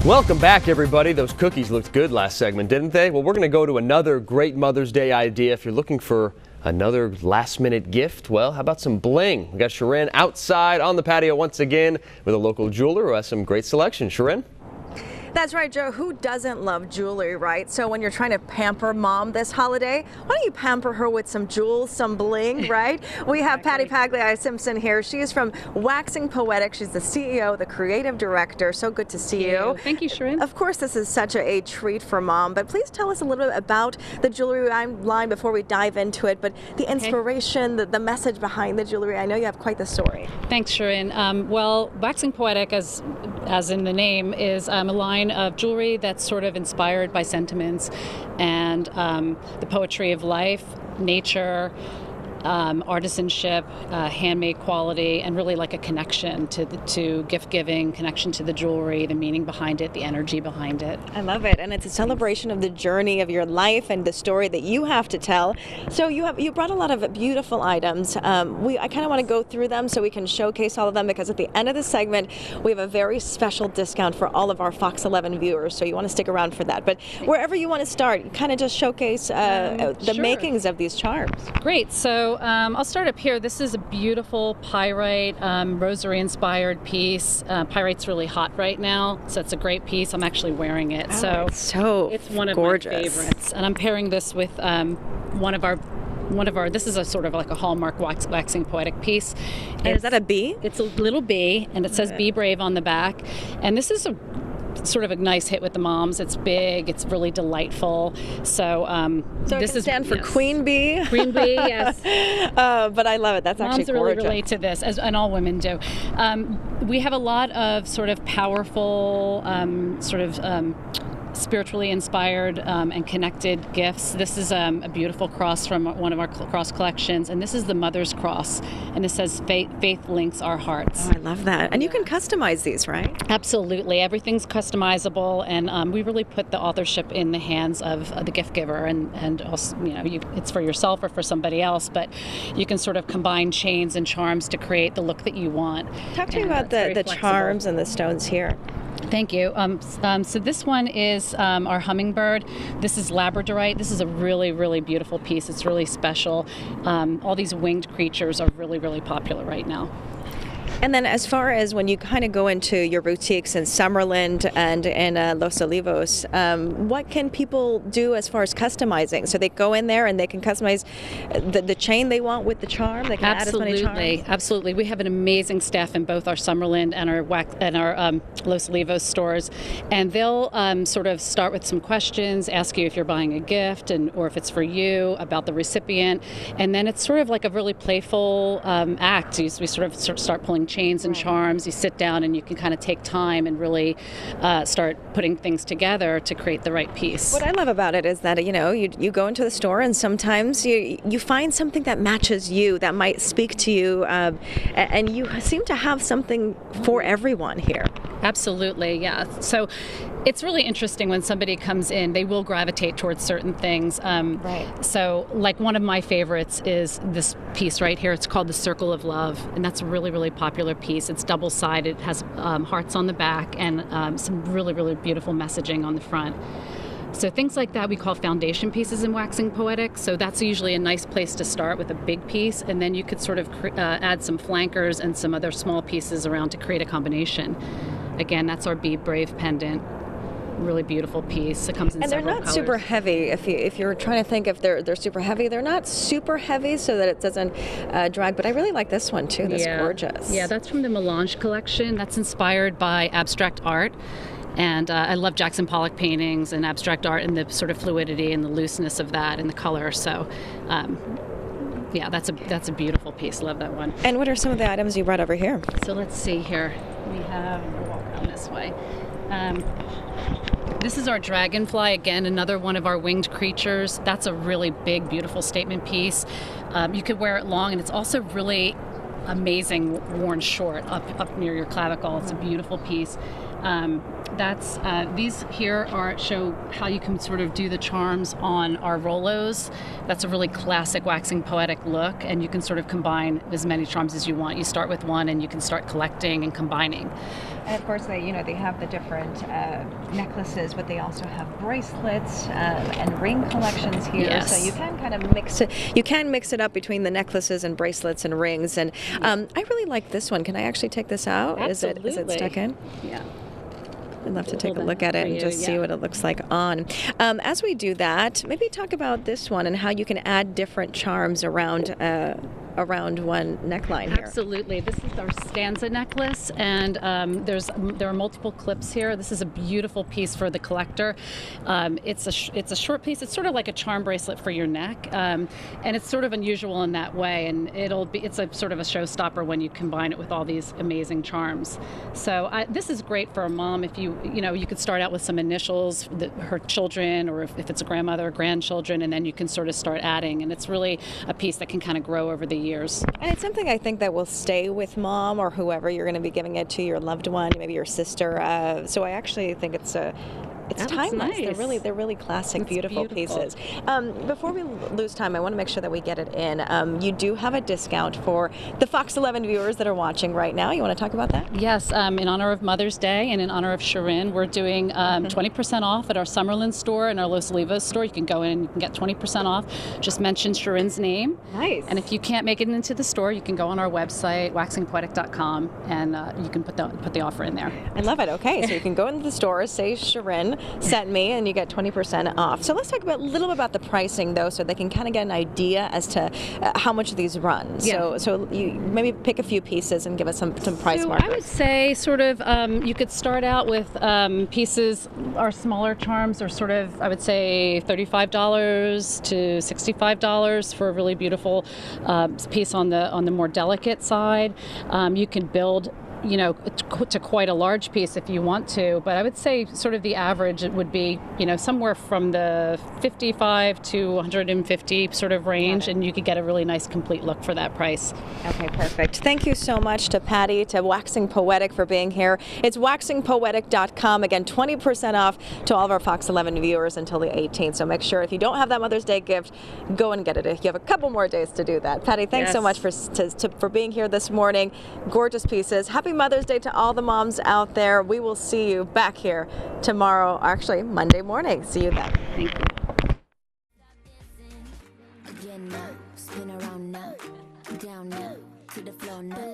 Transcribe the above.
Welcome back, everybody. Those cookies looked good last segment, didn't they? Well, we're going to go to another great Mother's Day idea. If you're looking for another last-minute gift, well, how about some bling? We got Sharon outside on the patio once again with a local jeweler who has some great selection. Sharon? That's right, Joe. Who doesn't love jewelry, right? So when you're trying to pamper mom this holiday, why don't you pamper her with some jewels, some bling, right? We have Patti Pagliei Simpson here. She is from Waxing Poetic. She's the CEO, the creative director. So good to see you. Thank you, Sharon. Of course, this is such a treat for mom, but please tell us a little bit about the jewelry line before we dive into it, but the inspiration, the message behind the jewelry. I know you have quite the story. Thanks, Sharon. Well, Waxing Poetic, as in the name, is a line of jewelry that's sort of inspired by sentiments and the poetry of life, nature, artisanship, handmade quality, and really like a connection to gift giving, connection to the jewelry, the meaning behind it, the energy behind it. I love it, and it's a celebration of the journey of your life and the story that you have to tell. So you brought a lot of beautiful items. I kind of want to go through them so we can showcase all of them, because at the end of the segment we have a very special discount for all of our Fox 11 viewers. So you want to stick around for that. But wherever you want to start, kind of just showcase the makings of these charms. Great. So I'll start up here. This is a beautiful pyrite, rosary-inspired piece. Pyrite's really hot right now, so it's a great piece. I'm actually wearing it. Oh, it's one of gorgeous. my favorites. And I'm pairing this with one of our, this is a sort of like a hallmark waxing poetic piece. And is that a bee? It's a little bee, and it says "Be Brave" on the back. And this is a sort of a nice hit with the moms. It's big, it's really delightful. So this is stand for Queen Bee. Queen Bee, yes. But I love it. That's moms actually gorgeous. Really relate to this, and all women do. We have a lot of sort of powerful, spiritually inspired and connected gifts. This is a beautiful cross from one of our cross collections, and this is the Mother's Cross, and it says faith links our hearts. Oh, I love that. And you can customize these, right? Absolutely. Everything's customizable, and we really put the authorship in the hands of the gift giver, and also, it's for yourself or for somebody else, but you can sort of combine chains and charms to create the look that you want. Talk to me about the charms and the stones here. Thank you. So this one is our hummingbird. This is labradorite. This is a really, really beautiful piece. It's really special. All these winged creatures are really, really popular right now. And then as far as when you kind of go into your boutiques in Summerlin and in Los Olivos, what can people do as far as customizing? So they go in there and they can customize the chain they want with the charm? They can add as many charms? Absolutely. We have an amazing staff in both our Summerlin and our Los Olivos stores. And they'll sort of start with some questions, ask you if you're buying a gift or if it's for you, about the recipient. And then it's sort of like a really playful act. We sort of start pulling chains and charms. You sit down and you can kind of take time and really start putting things together to create the right piece. What I love about it is that you go into the store and sometimes you find something that matches you, that might speak to you, and you seem to have something for everyone here. Absolutely, yeah. So it's really interesting when somebody comes in, they will gravitate towards certain things. Right. So like one of my favorites is this piece right here. It's called the Circle of Love, and that's a really, really popular piece. It's double-sided, it has hearts on the back and some really, really beautiful messaging on the front. So things like that we call foundation pieces in Waxing Poetic. So that's usually a nice place to start with a big piece, and then you could sort of add some flankers and some other small pieces around to create a combination. Again, that's our Be Brave pendant. Really beautiful piece. It comes in several colors. And they're not super heavy. If you're trying to think if they're super heavy, they're not super heavy so that it doesn't drag. But I really like this one too. That's gorgeous. Yeah, that's from the Melange collection. That's inspired by abstract art. And I love Jackson Pollock paintings and abstract art and the sort of fluidity and the looseness of that and the color. So yeah, that's a beautiful piece. Love that one. And what are some of the items you brought over here? So let's see here. We'll walk around this way. This is our dragonfly, again, another one of our winged creatures. That's a really big, beautiful statement piece. You could wear it long, and it's also really amazing worn short up near your clavicle. It's a beautiful piece. These here show how you can sort of do the charms on our Rolos. That's a really classic Waxing Poetic look, and you can sort of combine as many charms as you want. You start with one and you can start collecting and combining. And of course, they have the different necklaces, but they also have bracelets and ring collections here. Yes. So you can kind of mix it. You can mix it up between the necklaces and bracelets and rings. And I really like this one. Can I actually take this out? Absolutely. Is it stuck in? Yeah. I'd love to take a look at it and just see what it looks like on. As we do that, maybe talk about this one and how you can add different charms around one neckline here. Absolutely. This is our stanza necklace, and there are multiple clips here. This is a beautiful piece for the collector. It's a short piece. It's sort of like a charm bracelet for your neck, and it's sort of unusual in that way. And it's a sort of a showstopper when you combine it with all these amazing charms. So this is great for a mom if you could start out with some initials, her children, or if it's a grandmother or grandchildren, and then you can sort of start adding. And it's really a piece that can kind of grow over the years. And it's something I think that will stay with mom or whoever you're going to be giving it to, your loved one, maybe your sister. So I actually think it's timeless. Nice. They're really classic, beautiful pieces. Before we lose time, I want to make sure that we get it in. You do have a discount for the Fox 11 viewers that are watching right now. You want to talk about that? Yes, in honor of Mother's Day and in honor of Sharon, we're doing 20% off at our Summerlin store and our Los Olivos store. You can go in and you can get 20% off. Just mention Sharon's name. Nice. And if you can't make it into the store, you can go on our website, waxingpoetic.com, and you can put the offer in there. I love it. Okay, so you can go into the store, say Sharon sent me, and you get 20% off. So let's talk a little bit about the pricing, though, so they can kind of get an idea as to how much these run. Yeah. So you maybe pick a few pieces and give us some price markers. I would say sort of you could start out with pieces. Our smaller charms are sort of, I would say, $35 to $65 for a really beautiful piece on the more delicate side. You can build to quite a large piece if you want to, but I would say sort of the average it would be, somewhere from the 55 to 150 sort of range, and you could get a really nice complete look for that price. Okay, perfect. Thank you so much to Patti, to Waxing Poetic for being here. It's waxingpoetic.com. Again, 20% off to all of our Fox 11 viewers until the 18th. So make sure if you don't have that Mother's Day gift, go and get it. You have a couple more days to do that. Patti, thanks so much for being here this morning. Gorgeous pieces. Happy Mother's Day to all the moms out there. We will see you back here tomorrow, actually Monday morning. See you then. Thank you. Again now, spin around now, down now, to the floor now.